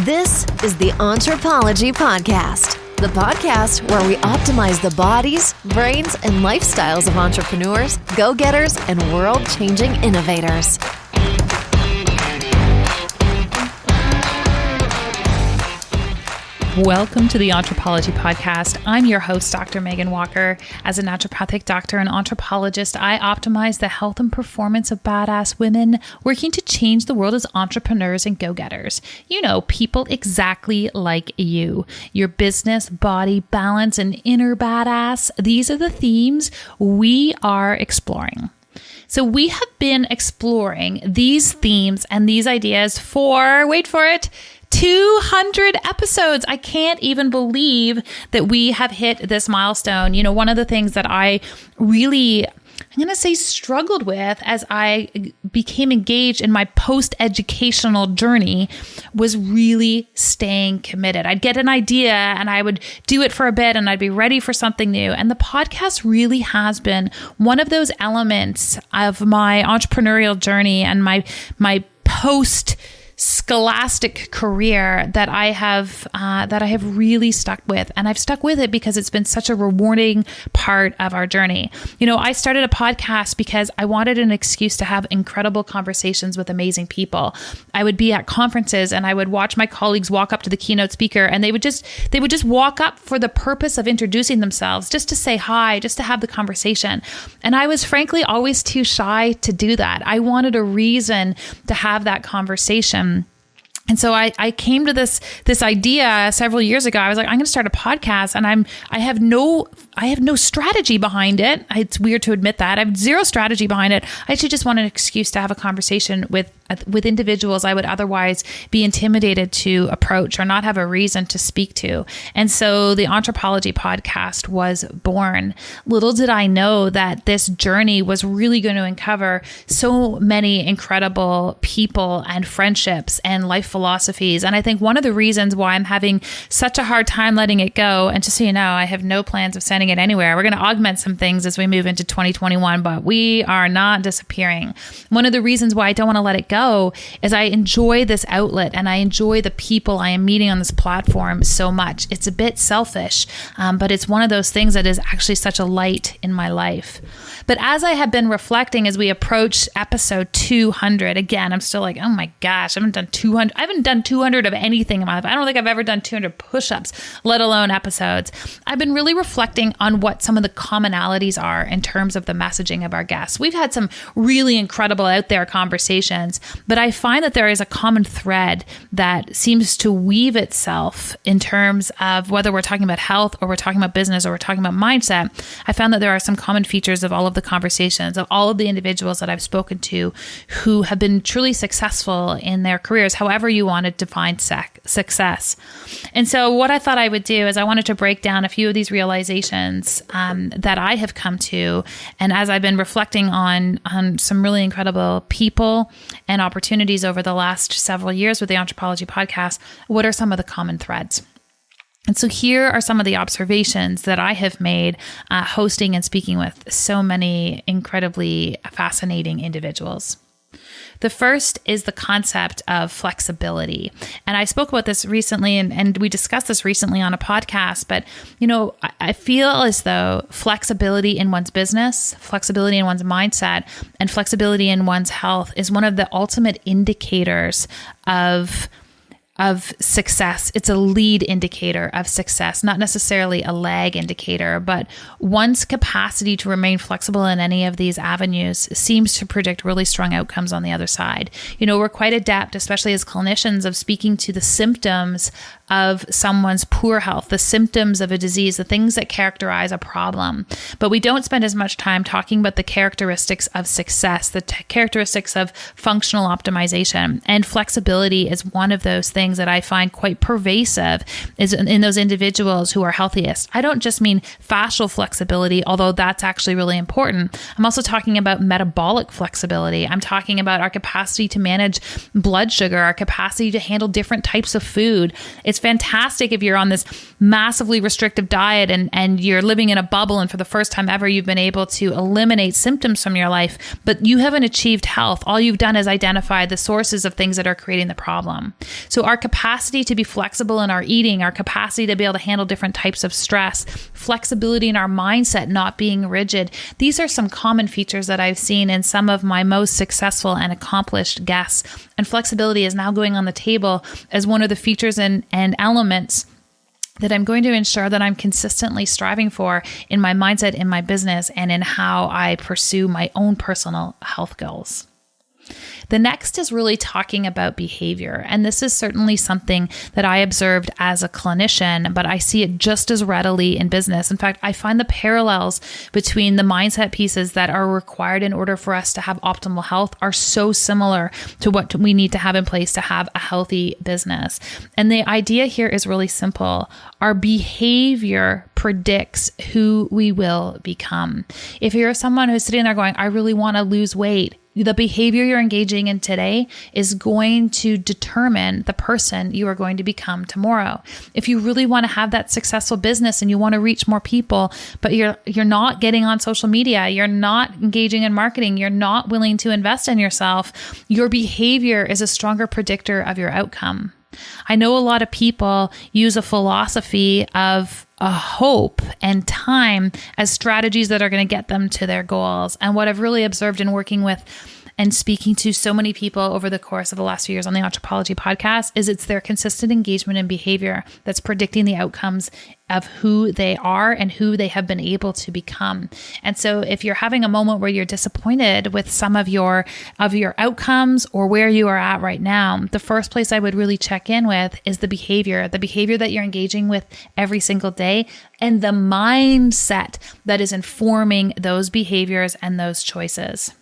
This is the Entrepology Podcast, the podcast where we optimize the bodies, brains, and lifestyles of entrepreneurs, go-getters, and world-changing innovators. Welcome to the Entrepology Podcast. I'm your host, Dr. Megan Walker. As a naturopathic doctor and anthropologist, I optimize the health and performance of badass women working to change the world as entrepreneurs and go-getters. You know, people exactly like you. Your business, body, balance, and inner badass. These are the themes we are exploring. So we have been exploring these themes and these ideas for, wait for it, 200 episodes. I can't even believe that we have hit this milestone. You know, one of the things that I really, I'm going to say struggled with as I became engaged in my post-educational journey was really staying committed. I'd get an idea and I would do it for a bit and I'd be ready for something new. And the podcast really has been one of those elements of my entrepreneurial journey and my post-scholastic career that I have really stuck with. And I've stuck with it because it's been such a rewarding part of our journey. You know, I started a podcast because I wanted an excuse to have incredible conversations with amazing people. I would be at conferences and I would watch my colleagues walk up to the keynote speaker and they would just walk up for the purpose of introducing themselves, just to say hi, just to have the conversation. And I was frankly always too shy to do that. I wanted a reason to have that conversation. And so I came to this idea several years ago. I was like, I'm going to start a podcast, and I have no strategy behind it. It's weird to admit that. I have zero strategy behind it. I actually just want an excuse to have a conversation with individuals I would otherwise be intimidated to approach or not have a reason to speak to. And so the Entrepology Podcast was born. Little did I know that this journey was really going to uncover so many incredible people and friendships and life philosophies. And I think one of the reasons why I'm having such a hard time letting it go, and just so you know, I have no plans of sending it anywhere. We're going to augment some things as we move into 2021, but we are not disappearing. One of the reasons why I don't want to let it go is I enjoy this outlet and I enjoy the people I am meeting on this platform so much. It's a bit selfish, but it's one of those things that is actually such a light in my life. But as I have been reflecting as we approach episode 200, again, I'm still like, oh my gosh, I haven't done 200. I haven't done 200 of anything in my life. I don't think I've ever done 200 push-ups, let alone episodes. I've been really reflecting on what some of the commonalities are in terms of the messaging of our guests. We've had some really incredible out there conversations, but I find that there is a common thread that seems to weave itself in terms of whether we're talking about health or we're talking about business or we're talking about mindset. I found that there are some common features of all of the conversations of all of the individuals that I've spoken to who have been truly successful in their careers, however you want to define success. And so what I thought I would do is I wanted to break down a few of these realizations that I have come to. And as I've been reflecting on some really incredible people and opportunities over the last several years with the Entrepology Podcast, what are some of the common threads? And so here are some of the observations that I have made hosting and speaking with so many incredibly fascinating individuals. The first is the concept of flexibility. And I spoke about this recently and we discussed this recently on a podcast, but you know, I feel as though flexibility in one's business, flexibility in one's mindset, and flexibility in one's health is one of the ultimate indicators of success. It's a lead indicator of success, not necessarily a lag indicator, but one's capacity to remain flexible in any of these avenues seems to predict really strong outcomes on the other side. You know, we're quite adept, especially as clinicians, of speaking to the symptoms of someone's poor health, the symptoms of a disease, the things that characterize a problem. But we don't spend as much time talking about the characteristics of success, the characteristics of functional optimization. And flexibility is one of those things that I find quite pervasive is in those individuals who are healthiest. I don't just mean fascial flexibility, although that's actually really important. I'm also talking about metabolic flexibility. I'm talking about our capacity to manage blood sugar, our capacity to handle different types of food. It's fantastic if you're on this massively restrictive diet and you're living in a bubble and for the first time ever you've been able to eliminate symptoms from your life, but you haven't achieved health. All you've done is identify the sources of things that are creating the problem. So our our capacity to be flexible in our eating, our capacity to be able to handle different types of stress, flexibility in our mindset, not being rigid. These are some common features that I've seen in some of my most successful and accomplished guests. And flexibility is now going on the table as one of the features and elements that I'm going to ensure that I'm consistently striving for in my mindset, in my business, and in how I pursue my own personal health goals. The next is really talking about behavior. And this is certainly something that I observed as a clinician, but I see it just as readily in business. In fact, I find the parallels between the mindset pieces that are required in order for us to have optimal health are so similar to what we need to have in place to have a healthy business. And the idea here is really simple. Our behavior predicts who we will become. If you're someone who's sitting there going, I really want to lose weight, the behavior you're engaging in today is going to determine the person you are going to become tomorrow. If you really want to have that successful business and you want to reach more people, but you're not getting on social media, you're not engaging in marketing, you're not willing to invest in yourself, your behavior is a stronger predictor of your outcome. I know a lot of people use a philosophy of a hope and time as strategies that are going to get them to their goals. And what I've really observed in working with and speaking to so many people over the course of the last few years on the Entrepology Podcast is it's their consistent engagement and behavior that's predicting the outcomes of who they are and who they have been able to become. And so if you're having a moment where you're disappointed with some of your outcomes or where you are at right now, the first place I would really check in with is the behavior that you're engaging with every single day and the mindset that is informing those behaviors and those choices.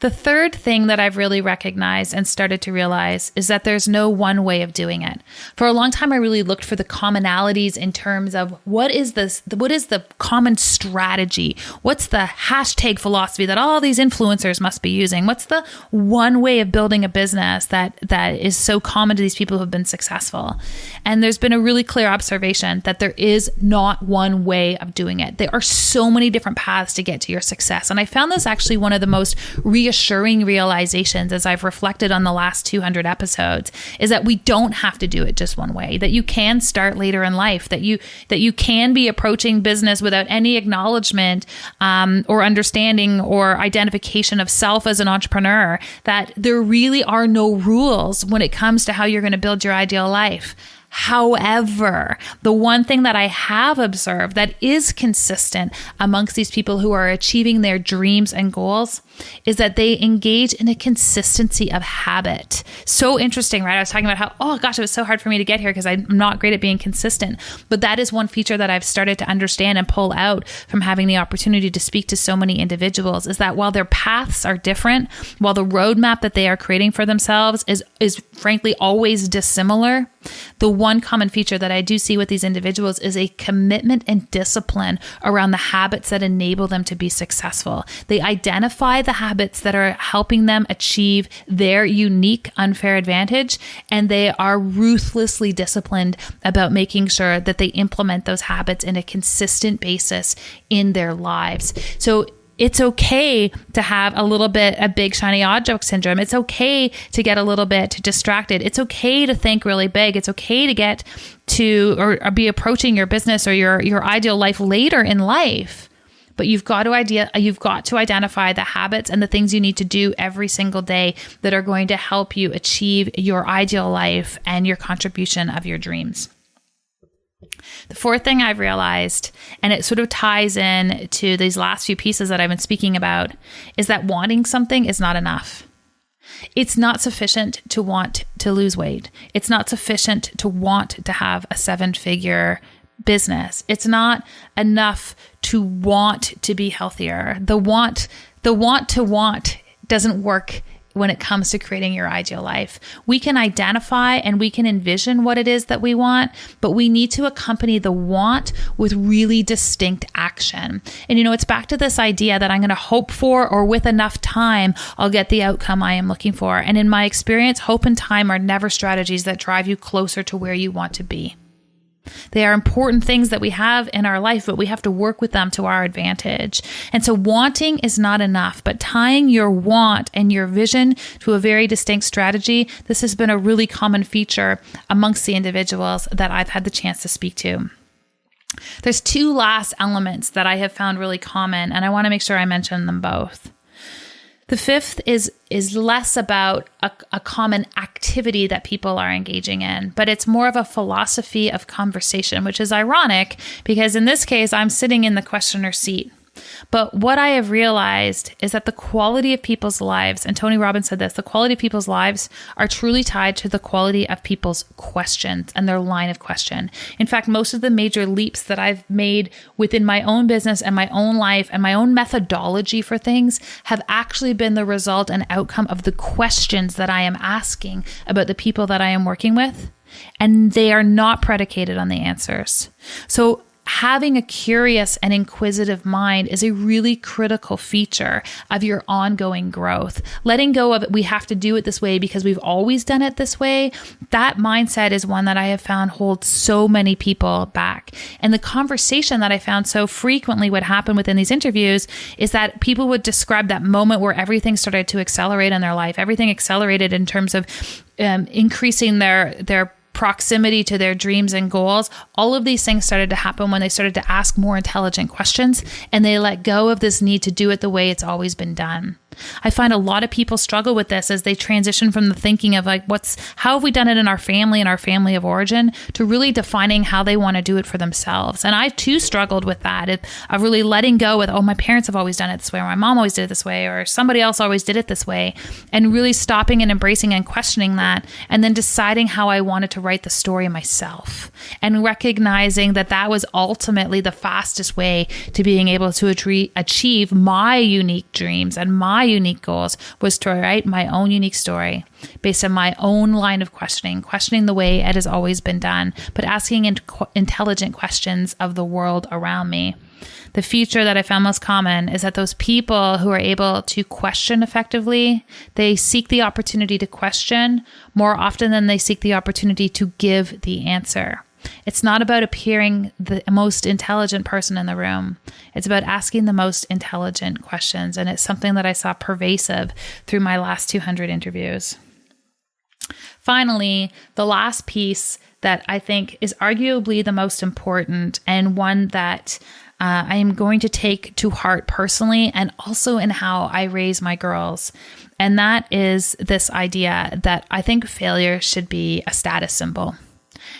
The third thing that I've really recognized and started to realize is that there's no one way of doing it. For a long time, I really looked for the commonalities in terms of what is the common strategy? What's the hashtag philosophy that all these influencers must be using? What's the one way of building a business that is so common to these people who have been successful? And there's been a really clear observation that there is not one way of doing it. There are so many different paths to get to your success. And I found this actually one of the most reassuring realizations as I've reflected on the last 200 episodes is that we don't have to do it just one way, that you can start later in life, that you can be approaching business without any acknowledgement or understanding or identification of self as an entrepreneur, that there really are no rules when it comes to how you're going to build your ideal life. However, the one thing that I have observed that is consistent amongst these people who are achieving their dreams and goals is that they engage in a consistency of habit. So interesting, right? I was talking about how, oh gosh, it was so hard for me to get here because I'm not great at being consistent. But that is one feature that I've started to understand and pull out from having the opportunity to speak to so many individuals is that while their paths are different, while the roadmap that they are creating for themselves is frankly always dissimilar, the one common feature that I do see with these individuals is a commitment and discipline around the habits that enable them to be successful. They identify the habits that are helping them achieve their unique unfair advantage, and they are ruthlessly disciplined about making sure that they implement those habits in a consistent basis in their lives. So it's okay to have a little bit of big shiny object syndrome. It's okay to get a little bit distracted. It's okay to think really big. It's okay to get to or be approaching your business or your ideal life later in life. But you've got to identify the habits and the things you need to do every single day that are going to help you achieve your ideal life and your contribution of your dreams. The fourth thing I've realized, and it sort of ties in to these last few pieces that I've been speaking about, is that wanting something is not enough. It's not sufficient to want to lose weight. It's not sufficient to want to have a 7-figure business. It's not enough to want to be healthier. The want doesn't work when it comes to creating your ideal life. We can identify and we can envision what it is that we want, but we need to accompany the want with really distinct action. And it's back to this idea that I'm going to hope for, or with enough time, I'll get the outcome I am looking for. And in my experience, hope and time are never strategies that drive you closer to where you want to be. They are important things that we have in our life, but we have to work with them to our advantage. And so wanting is not enough, but tying your want and your vision to a very distinct strategy, this has been a really common feature amongst the individuals that I've had the chance to speak to. There's two last elements that I have found really common, and I want to make sure I mention them both. The fifth is less about a common activity that people are engaging in, but it's more of a philosophy of conversation, which is ironic because in this case, I'm sitting in the questioner seat. But what I have realized is that the quality of people's lives, and Tony Robbins said this, the quality of people's lives are truly tied to the quality of people's questions and their line of question. In fact, most of the major leaps that I've made within my own business and my own life and my own methodology for things have actually been the result and outcome of the questions that I am asking about the people that I am working with. And they are not predicated on the answers. So having a curious and inquisitive mind is a really critical feature of your ongoing growth. Letting go of it, we have to do it this way because we've always done it this way. That mindset is one that I have found holds so many people back. And the conversation that I found so frequently would happen within these interviews is that people would describe that moment where everything started to accelerate in their life. Everything accelerated in terms of increasing their proximity to their dreams and goals. All of these things started to happen when they started to ask more intelligent questions and they let go of this need to do it the way it's always been done. I find a lot of people struggle with this as they transition from the thinking of like, how have we done it in our family and our family of origin to really defining how they want to do it for themselves. And I too struggled with that of really letting go with, my parents have always done it this way, or my mom always did it this way, or somebody else always did it this way, and really stopping and embracing and questioning that, and then deciding how I wanted to write the story myself, and recognizing that that was ultimately the fastest way to being able to achieve my unique dreams and my unique goals was to write my own unique story based on my own line of questioning the way it has always been done, but asking intelligent questions of the world around me. The feature that I found most common is that those people who are able to question effectively, they seek the opportunity to question more often than they seek the opportunity to give the answer. It's not about appearing the most intelligent person in the room. It's about asking the most intelligent questions. And it's something that I saw pervasive through my last 200 interviews. Finally, the last piece that I think is arguably the most important and one that I am going to take to heart personally and also in how I raise my girls. And that is this idea that I think failure should be a status symbol.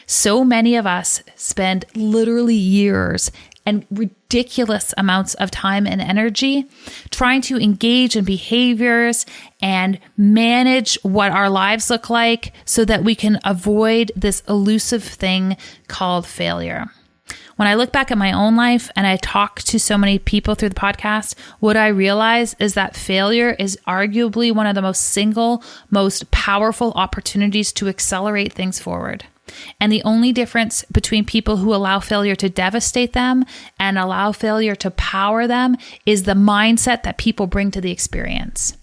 So many of us spend literally years and ridiculous amounts of time and energy trying to engage in behaviors and manage what our lives look like so that we can avoid this elusive thing called failure. When I look back at my own life and I talk to so many people through the podcast, what I realize is that failure is arguably one of the most powerful opportunities to accelerate things forward. And the only difference between people who allow failure to devastate them and allow failure to power them is the mindset that people bring to the experience.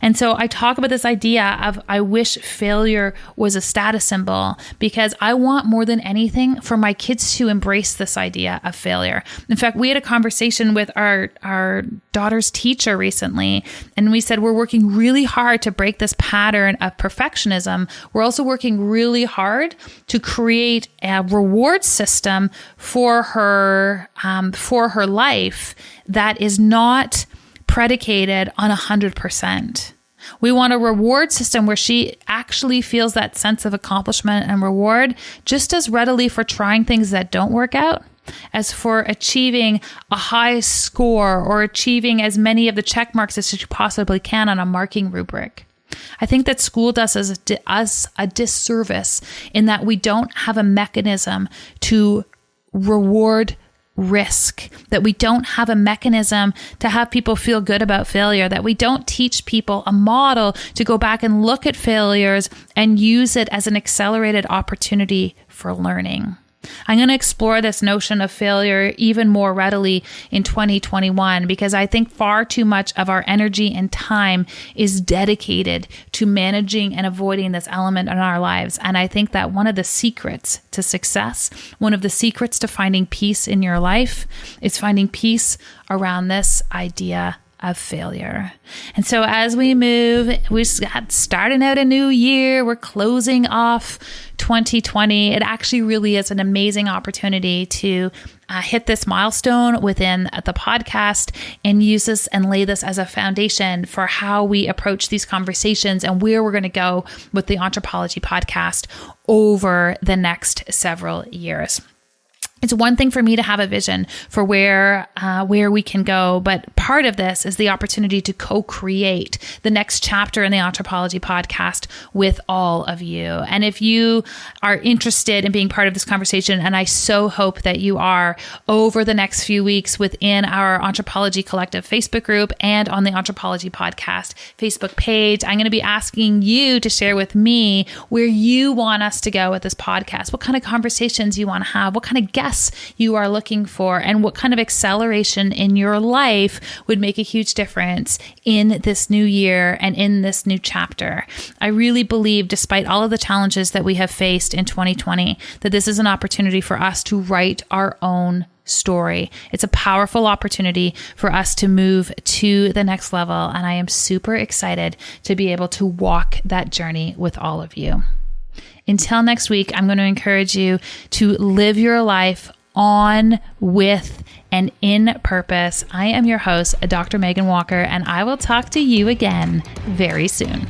And so I talk about this idea of I wish failure was a status symbol because I want more than anything for my kids to embrace this idea of failure. In fact, we had a conversation with our daughter's teacher recently, and we said we're working really hard to break this pattern of perfectionism. We're also working really hard to create a reward system for her life that is not predicated on 100%. We want a reward system where she actually feels that sense of accomplishment and reward just as readily for trying things that don't work out as for achieving a high score or achieving as many of the check marks as she possibly can on a marking rubric. I think that school does us a disservice in that we don't have a mechanism to reward risk, that we don't have a mechanism to have people feel good about failure, that we don't teach people a model to go back and look at failures and use it as an accelerated opportunity for learning. I'm going to explore this notion of failure even more readily in 2021 because I think far too much of our energy and time is dedicated to managing and avoiding this element in our lives. And I think that one of the secrets to success, one of the secrets to finding peace in your life is finding peace around this idea of failure. And so as we move, we got starting out a new year, we're closing off 2020. It actually really is an amazing opportunity to hit this milestone within the podcast and use this and lay this as a foundation for how we approach these conversations and where we're going to go with the Entrepology podcast over the next several years. It's one thing for me to have a vision for where we can go, but part of this is the opportunity to co-create the next chapter in the Entrepology podcast with all of you. And if you are interested in being part of this conversation, and I so hope that you are, over the next few weeks within our Entrepology Collective Facebook group and on the Entrepology Podcast Facebook page, I'm going to be asking you to share with me where you want us to go with this podcast, what kind of conversations you want to have, what kind of guests you are looking for, and what kind of acceleration in your life would make a huge difference in this new year and in this new chapter. I really believe, despite all of the challenges that we have faced in 2020, that this is an opportunity for us to write our own story. It's a powerful opportunity for us to move to the next level, and I am super excited to be able to walk that journey with all of you. Until next week, I'm going to encourage you to live your life on, with, and in purpose. I am your host, Dr. Megan Walker, and I will talk to you again very soon.